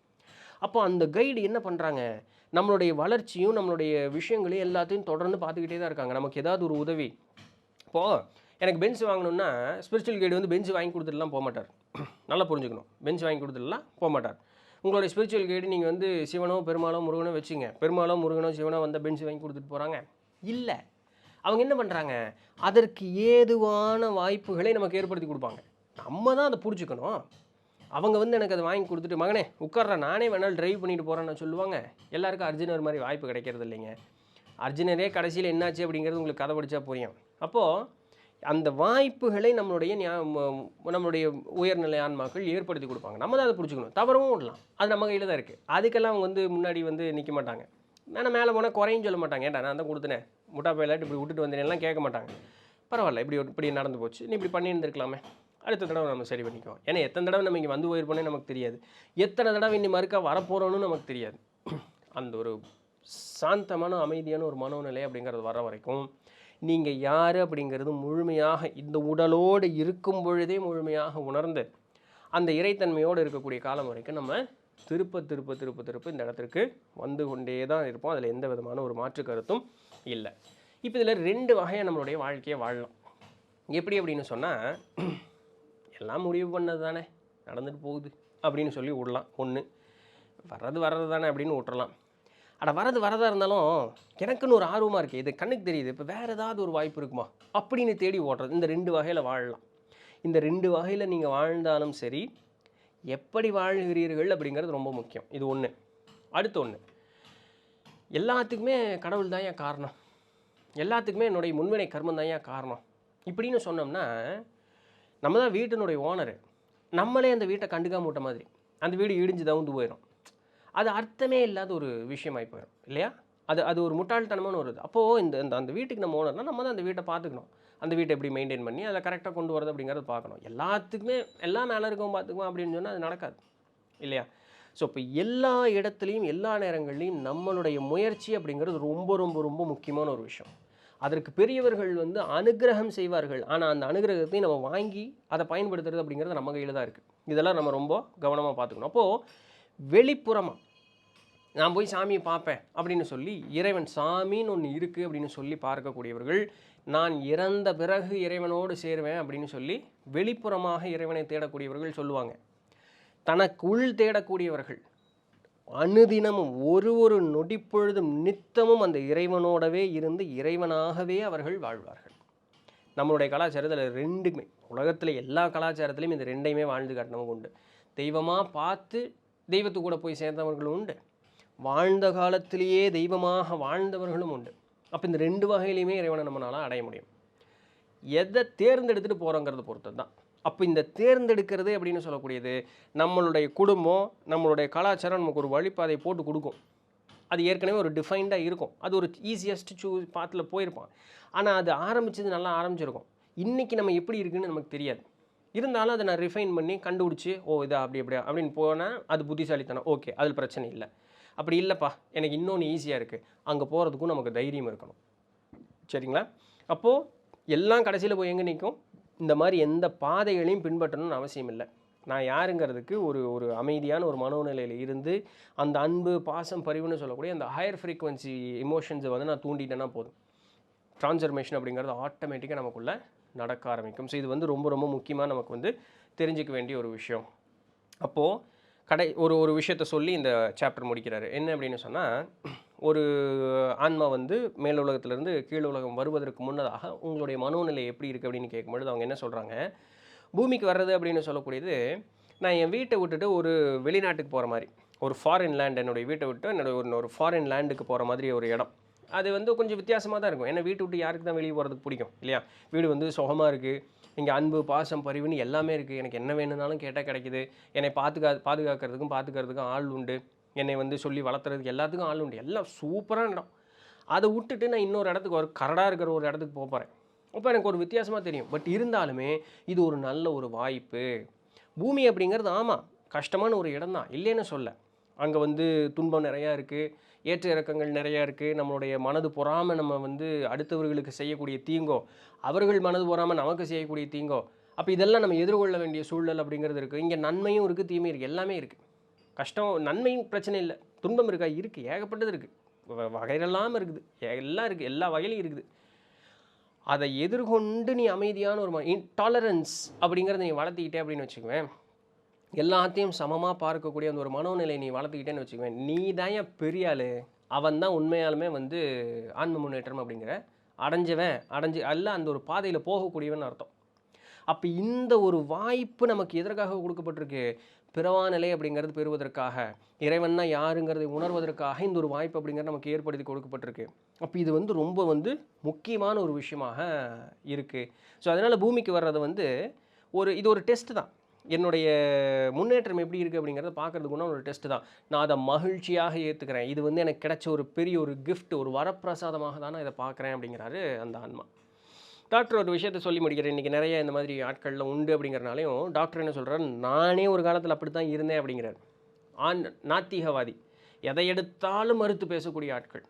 [SPEAKER 1] அப்போ அந்த கைடு என்ன பண்ணுறாங்க, நம்மளுடைய வளர்ச்சியும் நம்மளுடைய விஷயங்களையும் எல்லாத்தையும் தொடர்ந்து பார்த்துக்கிட்டே தான் இருக்காங்க. நமக்கு ஏதாவது ஒரு உதவி, இப்போது எனக்கு பென்ஸ் வாங்கணுன்னா ஸ்பிரிச்சுவல் கைடு வந்து பென்ஸ் வாங்கி கொடுத்துட்டுலாம் போக மாட்டார். நல்லா புரிஞ்சுக்கணும். பென்ஸ் வாங்கி கொடுத்துட்டுலாம் போக மாட்டார். உங்களுடைய ஸ்பிரிச்சுவல் கைடு நீங்கள் வந்து சிவனோ பெருமாளோ முருகனோ வச்சுங்க, பெருமாளோ முருகனோ சிவனோ வந்தால் பென்ஸ் வாங்கி கொடுத்துட்டு போகிறாங்க இல்லை. அவங்க என்ன பண்ணுறாங்க, அதற்கு ஏதுவான வாய்ப்புகளை நமக்கு ஏற்படுத்தி கொடுப்பாங்க. நம்ம தான் அதை பிடிச்சிக்கணும். அவங்க வந்து எனக்கு அதை வாங்கி கொடுத்துட்டு மகனே உட்கார்ற நானே வேணாலும் ட்ரைவ் பண்ணிட்டு போகிறேன்னு சொல்லுவாங்க. எல்லாருக்கும் அர்ஜுனர் மாதிரி வாய்ப்பு கிடைக்கிறது இல்லைங்க. அர்ஜுனரே கடைசியில் என்னாச்சு அப்படிங்கிறது உங்களுக்கு கதை படித்தா புரியும். அப்போது அந்த வாய்ப்புகளை நம்மளுடைய உயர்நிலை ஆன்மாக்கள் ஏற்படுத்தி கொடுப்பாங்க. நம்ம தான் அதை பிடிச்சிக்கணும். தவறவும் விடலாம், அது நம்ம கையில் தான் இருக்குது. அதுக்கெல்லாம் அவங்க வந்து முன்னாடி வந்து நிற்க மாட்டாங்க. ஆனால் மேலே போனால் குறையும் சொல்ல மாட்டாங்க. ஏன்டா நான் தான் கொடுத்தனேன், முட்டா பையிலாட்டு இப்படி விட்டுட்டு வந்தேன்லாம் கேட்க மாட்டாங்க. பரவாயில்ல, இப்படி நடந்து போச்சு, நீ இப்படி பண்ணியிருந்துருக்கலாமே, அடுத்த தடவை நம்ம சரி பண்ணிக்குவோம். ஏன்னா எத்தனை தடவை நம்ம இங்கே வந்து போயிருப்போனே நமக்கு தெரியாது, எத்தனை தடவை இன்னி மறுக்கா வரப்போகிறோன்னு நமக்கு தெரியாது. அந்த ஒரு சாந்தமான அமைதியான ஒரு மனோநிலை அப்படிங்கிறது வர வரைக்கும் நீங்கள் யார் அப்படிங்கிறது முழுமையாக இந்த உடலோடு இருக்கும் பொழுதே முழுமையாக உணர்ந்து அந்த இறைத்தன்மையோடு இருக்கக்கூடிய காலம் வரைக்கும் நம்ம திருப்ப திருப்ப திருப்ப திருப்ப இந்த இடத்திற்கு வந்து கொண்டே தான் இருப்போம். அதில் எந்த விதமான ஒரு மாற்று கருத்தும் இல்லை. இப்போ இதில் 2 வகையாக நம்மளுடைய வாழ்க்கையை வாழலாம். எப்படி அப்படின்னு சொன்னால், எல்லாம் முடிவு பண்ணது தானே, நடந்துட்டு போகுது அப்படின்னு சொல்லி விடலாம். ஒன்று, வர்றது தானே அப்படின்னு விட்டுறலாம். ஆனால் வரதாக இருந்தாலும் எனக்குன்னு ஒரு ஆர்வமாக இருக்குது, இது கண்ணுக்கு தெரியுது, இப்போ வேறு ஏதாவது ஒரு வாய்ப்பு இருக்குமா அப்படின்னு தேடி ஓடுறது. இந்த 2 வகையில் வாழலாம். இந்த 2 வகையில் நீங்கள் வாழ்ந்தாலும் சரி, எப்படி வாழ்கிறீர்கள் அப்படிங்கிறது ரொம்ப முக்கியம். இது ஒன்று. அடுத்து ஒன்று, எல்லாத்துக்குமே கடவுள் தான் ஏன் காரணம், எல்லாத்துக்குமே என்னுடைய முன்வினை கர்மம் தான் ஏன் காரணம் இப்படின்னு சொன்னோம்னா, நம்ம தான் வீட்டினுடைய ஓனரு, நம்மளே அந்த வீட்டை கண்டுக்காம விட்ட மாதிரி அந்த வீடு இடிஞ்சு தவுந்து போயிடும். அது அர்த்தமே இல்லாத ஒரு விஷயமாகி போயிடும் இல்லையா. அது ஒரு முட்டாள்தனமான ஒரு இது. அப்போது அந்த வீட்டுக்கு நம்ம ஓனர்னால் நம்ம தான் அந்த வீட்டை பார்த்துக்கணும். அந்த வீட்டை எப்படி மெயின்டைன் பண்ணி அதை கரெக்டாக கொண்டு வரது அப்படிங்கிறத பார்க்கணும். எல்லாத்துக்குமே எல்லாம் மேலே இருக்கவும் பார்த்துக்குவோம் அப்படின்னு சொன்னால் அது நடக்காது இல்லையா. ஸோ இப்போ எல்லா இடத்துலையும் எல்லா நேரங்கள்லையும் நம்மளுடைய முயற்சி அப்படிங்கிறது ரொம்ப ரொம்ப ரொம்ப முக்கியமான ஒரு விஷயம். அதற்கு பெரியவர்கள் வந்து அனுகிரகம் செய்வார்கள், ஆனால் அந்த அனுகிரகத்தையும் நம்ம வாங்கி அதை பயன்படுத்துறது அப்படிங்கிறது நம்ம கையில் தான் இருக்குது. இதெல்லாம் நம்ம ரொம்ப கவனமாக பார்த்துக்கணும். அப்போது வெளிப்புறமாக நான் போய் சாமியை பார்ப்பேன் அப்படின்னு சொல்லி, இறைவன் சாமின்னு ஒன்று இருக்குது அப்படின்னு சொல்லி பார்க்கக்கூடியவர்கள், நான் இறந்த பிறகு இறைவனோடு சேருவேன் அப்படின்னு சொல்லி வெளிப்புறமாக இறைவனை தேடக்கூடியவர்கள் சொல்லுவாங்க. தனக்குள் தேடக்கூடியவர்கள், அனுதினமும் ஒரு நொடிப்பொழுதும் நித்தமும் அந்த இறைவனோடவே இருந்து இறைவனாகவே அவர்கள் வாழ்வார்கள். நம்மளுடைய கலாச்சாரத்தில் ரெண்டுமே, உலகத்தில் எல்லா கலாச்சாரத்திலையும் இந்த ரெண்டையுமே வாழ்ந்து காட்டினவங்க உண்டு. தெய்வமாக பார்த்து தெய்வத்து கூட போய் சேர்ந்தவர்களும் உண்டு, வாழ்ந்த காலத்திலேயே தெய்வமாக வாழ்ந்தவர்களும் உண்டு. அப்போ இந்த ரெண்டு வகையிலையுமே இறைவனை நம்மளால் அடைய முடியும். எதை தேர்ந்தெடுத்துட்டு போகிறோங்கிறது பொறுத்தது தான். அப்போ இந்த தேர்ந்தெடுக்கிறது அப்படின்னு சொல்லக்கூடியது நம்மளுடைய குடும்பம், நம்மளுடைய கலாச்சாரம் நமக்கு ஒரு வழிபாதை போட்டு கொடுக்கும். அது ஏற்கனவே ஒரு டிஃபைன்டாக இருக்கும். அது ஒரு ஈஸியஸ்ட் பாத்தில் போயிருப்பான். ஆனால் அது ஆரம்பித்தது நல்லா ஆரம்பிச்சிருக்கும். இன்றைக்கி நம்ம எப்படி இருக்குன்னு நமக்கு தெரியாது. இருந்தாலும் அதை நான் ரிஃபைன் பண்ணி கண்டுபிடிச்சி, ஓ இதா அப்படி அப்படியா அப்படின்னு போனால் அது புத்திசாலித்தனம். ஓகே, அதில் பிரச்சனை இல்லை. அப்படி இல்லைப்பா, எனக்கு இன்னொன்று ஈஸியாக இருக்குது, அங்கே போகிறதுக்கும் நமக்கு தைரியம் இருக்கணும். சரிங்களா? அப்போது எல்லாம் கடைசியில் போய் எங்கே நிற்கும்? இந்த மாதிரி எந்த பாதைகளையும் பின்பற்றணும்னு அவசியம் இல்லை. நான் யாருங்கிறதுக்கு ஒரு அமைதியான ஒரு மனோநிலையில் இருந்து அந்த அன்பு, பாசம், பரிவுன்னு சொல்லக்கூடிய அந்த ஹையர் ஃப்ரீக்வன்சி இமோஷன்ஸை வந்து நான் தூண்டிட்டேன்னா போதும். ட்ரான்ஸ்ஃபர்மேஷன் அப்படிங்கிறது ஆட்டோமேட்டிக்காக நமக்குள்ளே நடக்க ஆரம்பிக்கும். ஸோ இது வந்து ரொம்ப ரொம்ப முக்கியமாக நமக்கு வந்து தெரிஞ்சிக்க வேண்டிய ஒரு விஷயம். அப்போது ஒரு விஷயத்த சொல்லி இந்த சாப்டர் முடிக்கிறாரு. என்ன அப்படின்னு சொன்னால், ஒரு ஆன்மா வந்து மேல் உலகத்திலேருந்து கீழ் உலகம் வருவதற்கு முன்னதாக உங்களுடைய மனோநிலை எப்படி இருக்குது அப்படின்னு கேட்கும்பொழுது அவங்க என்ன சொல்கிறாங்க, பூமிக்கு வர்றது அப்படின்னு சொல்லக்கூடியது, நான் என் வீட்டை விட்டுட்டு ஒரு வெளிநாட்டுக்கு போகிற மாதிரி, ஒரு ஃபாரின் லேண்ட், என்னுடைய வீட்டை விட்டு என்னோட ஒரு ஃபாரின் லேண்டுக்கு போகிற மாதிரி ஒரு இடம். அது வந்து கொஞ்சம் வித்தியாசமாக தான் இருக்கும். ஏன்னா வீட்டை விட்டு யாருக்கு தான் வெளியே போகிறதுக்கு பிடிக்கும் இல்லையா? வீடு வந்து சுகமாக இருக்குது, இங்கே அன்பு, பாசம், பரிவுன்னு எல்லாமே இருக்குது. எனக்கு என்ன வேணும்னாலும் கேட்டால் கிடைக்குது. என்னை பார்த்துக்கிறதுக்கும் ஆள் உண்டு. என்னை வந்து சொல்லி வளர்த்துறதுக்கு எல்லாத்துக்கும் ஆள் உண்டு. எல்லாம் சூப்பரான இடம். அதை விட்டுட்டு நான் இன்னொரு இடத்துக்கு, ஒரு கரடாக இருக்கிற ஒரு இடத்துக்கு போகிறேன். அப்போ எனக்கு ஒரு வித்தியாசமாக தெரியும். பட் இருந்தாலுமே இது ஒரு நல்ல ஒரு வாய்ப்பு. பூமி அப்படிங்கிறது ஆமாம் கஷ்டமான ஒரு இடம் தான், இல்லைன்னு சொல்ல. அங்கே வந்து துன்பம் நிறையா இருக்குது, ஏற்ற இறக்கங்கள் நிறையா இருக்குது. நம்மளுடைய மனது பொறாமல் நம்ம வந்து அடுத்தவர்களுக்கு செய்யக்கூடிய தீங்கோ, அவர்கள் மனது பொறாமல் நமக்கு செய்யக்கூடிய தீங்கோ, அப்போ இதெல்லாம் நம்ம எதிர்கொள்ள வேண்டிய சூழல் அப்படிங்கிறது இருக்குது. இங்கே நன்மையும் இருக்குது, தீமையும் இருக்குது, எல்லாமே இருக்குது. கஷ்டம், நன்மையும் பிரச்சனை இல்லை, துன்பம் இருக்கா? இருக்குது, ஏகப்பட்டது இருக்குது, வகையெல்லாம் இருக்குது, எல்லாம் இருக்குது, எல்லா வகையிலையும் இருக்குது. அதை எதிர்கொண்டு நீ அமைதியான ஒரு டாலரன்ஸ் அப்படிங்கிறத நீ வளர்த்திக்கிட்டே அப்படின்னு வச்சுக்குவேன், எல்லாத்தையும் சமமாக பார்க்கக்கூடிய அந்த ஒரு மனோநிலை நீ வளர்த்துக்கிட்டேன்னு வச்சுக்குவேன், நீ தான் பெரிய ஆள், அவன் தான் உண்மையாலுமே வந்து ஆன்ம முன்னேற்றம் அப்படிங்கிற அடைஞ்சு அல்ல அந்த ஒரு பாதையில் போகக்கூடியவன் அர்த்தம். அப்போ இந்த ஒரு வாய்ப்பு நமக்கு எதற்காக கொடுக்கப்பட்டிருக்கு? பிறவா நிலை அப்படிங்கிறது பெறுவதற்காக, இறைவன்னா யாருங்கிறதை உணர்வதற்காக இந்த ஒரு வாய்ப்பு அப்படிங்கிறது நமக்கு ஏற்படுத்தி கொடுக்கப்பட்டிருக்கு. அப்போ இது வந்து ரொம்ப வந்து முக்கியமான ஒரு விஷயமாக இருக்குது. ஸோ அதனால் பூமிக்கு வர்றது வந்து இது ஒரு டெஸ்ட்டு தான். என்னுடைய முன்னேற்றம் எப்படி இருக்குது அப்படிங்கிறத பார்க்குறதுக்குன்னா ஒரு டெஸ்ட்டு தான். நான் அதை மகிழ்ச்சியாக ஏற்றுக்கிறேன். இது வந்து எனக்கு கிடைச்ச ஒரு பெரிய ஒரு கிஃப்ட், ஒரு வரப்பிரசாதமாக தான் நான் இதை பார்க்குறேன் அப்படிங்கிறாரு அந்த ஆன்மா. டாக்டர் ஒரு விஷயத்தை சொல்லி முடிக்கிறேன். இன்றைக்கி நிறைய இந்த மாதிரி ஆட்களில் உண்டு அப்படிங்கிறனாலையும் டாக்டர் என்ன சொல்கிறார், நானே ஒரு காலத்தில் அப்படி தான் இருந்தேன் அப்படிங்கிறார். நாத்திகவாதி, எதை எடுத்தாலும் மறுத்து பேசக்கூடிய ஆட்கள்.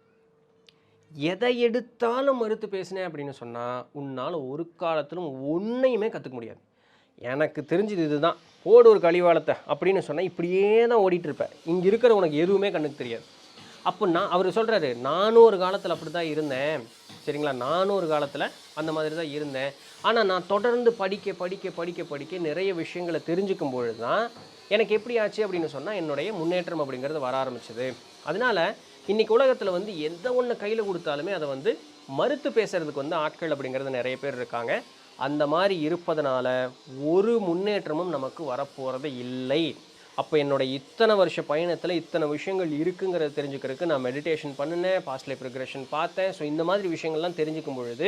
[SPEAKER 1] எதை எடுத்தாலும் மறுத்து பேசினேன் அப்படின்னு சொன்னால் உன்னால் ஒரு காலத்திலும் ஒன்றையுமே கற்றுக்க முடியாது. எனக்கு தெரிஞ்சது இதுதான், ஓடு ஒரு கழிவாளத்தை அப்படின்னு சொன்னால் இப்படியே தான் ஓடிட்டு இருப்பேன். இங்கே இருக்கிற உனக்கு எதுவுமே கண்ணுக்கு தெரியாது. அப்போ அவர் சொல்கிறாரு, நானும் ஒரு காலத்தில் அப்படி தான் இருந்தேன், சரிங்களா, நானும் ஒரு காலத்தில் அந்த மாதிரி தான் இருந்தேன். ஆனால் நான் தொடர்ந்து படிக்க நிறைய விஷயங்களை தெரிஞ்சுக்கும் பொழுது தான் எனக்கு எப்படி ஆச்சு அப்படின்னு சொன்னால் என்னுடைய முன்னேற்றம் அப்படிங்கிறது வர ஆரம்பிச்சது. அதனால் இன்றைக்கி உலகத்தில் வந்து எந்த ஒன்று கையில் கொடுத்தாலுமே அதை வந்து மறுத்து பேசுகிறதுக்கு வந்து ஆட்கள் அப்படிங்கிறது நிறைய பேர் இருக்காங்க. அந்த மாதிரி இருப்பதனால ஒரு முன்னேற்றமும் நமக்கு வரப்போகிறது இல்லை. அப்போ என்னோடய இத்தனை வருஷ பயணத்தில் இத்தனை விஷயங்கள் இருக்குங்கிறத தெரிஞ்சுக்கிறதுக்கு நான் மெடிடேஷன் பண்ணினேன், பாஸ்ட் லைஃப் ரிக்ரெஷன் பார்த்தேன். ஸோ இந்த மாதிரி விஷயங்கள்லாம் தெரிஞ்சுக்கும் பொழுது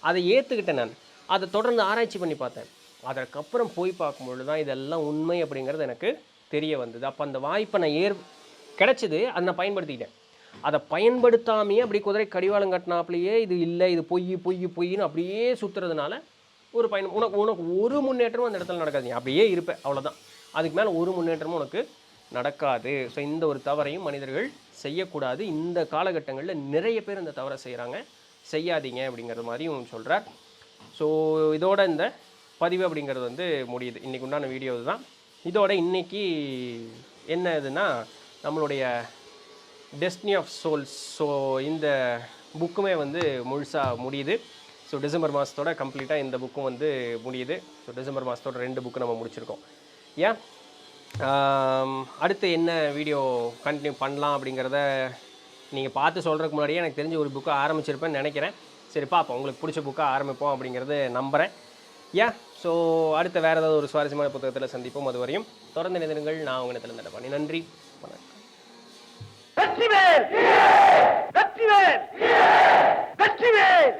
[SPEAKER 1] அதை ஏற்றுக்கிட்டேன். நான் அதை தொடர்ந்து ஆராய்ச்சி பண்ணி பார்த்தேன். அதற்கப்புறம் போய் பார்க்கும்பொழுது தான் இதெல்லாம் உண்மை அப்படிங்கிறது எனக்கு தெரிய வந்தது. அப்போ அந்த வாய்ப்பை நான் கிடச்சிது, அதை நான் பயன்படுத்திக்கிட்டேன். அதை பயன்படுத்தாமையே அப்படி குதிரை கடிவாளம் கட்டினாப்லேயே இது இல்லை, இது பொய்ன்னு அப்படியே சுற்றுறதுனால ஒரு பயணம் உனக்கு ஒரு முன்னேற்றமும் அந்த இடத்துல நடக்காது. நீ அப்படியே இருப்பேன், அவ்வளோதான். அதுக்கு மேலே ஒரு முன்னேற்றமும் உனக்கு நடக்காது. ஸோ இந்த ஒரு தவறையும் மனிதர்கள் செய்யக்கூடாது. இந்த காலகட்டங்களில் நிறைய பேர் இந்த தவறை செய்கிறாங்க, செய்யாதீங்க அப்படிங்கிறது மாதிரியும் சொல்கிறார். ஸோ இதோட இந்த பதிவு அப்படிங்கிறது வந்து முடியுது. இன்றைக்கி உண்டான வீடியோ தான். இதோட இன்றைக்கி என்ன இதுன்னா நம்மளுடைய டெஸ்டினி ஆஃப் சோல்ஸ், ஸோ இந்த புக்குமே வந்து முழுசாக முடியுது. ஸோ டிசம்பர் மாதத்தோட கம்ப்ளீட்டாக இந்த புக்கும் வந்து முடியுது. ஸோ டிசம்பர் மாதத்தோட 2 புக்கு நம்ம முடிச்சிருக்கோம். ஏன் அடுத்து என்ன வீடியோ கண்டினியூ பண்ணலாம் அப்படிங்கிறத நீங்கள் பார்த்து சொல்கிறதுக்கு முன்னாடியே எனக்கு தெரிஞ்ச ஒரு புக்கை ஆரம்பிச்சிருப்பேன்னு நினைக்கிறேன். சரி பார்ப்போம், உங்களுக்கு பிடிச்ச புக்கை ஆரம்பிப்போம் அப்படிங்கிறது நம்புகிறேன். ஸோ அடுத்த வேறு ஏதாவது ஒரு சுவாரஸ்யமான புத்தகத்தில் சந்திப்போம். அது வரையும் தொடர்ந்து நினைவுகள். நான் உங்கள் இடத்துல தண்டபாணி. நன்றி, வணக்கம். வெற்றிவேல் வெற்றிவேல் வெற்றிவேல்.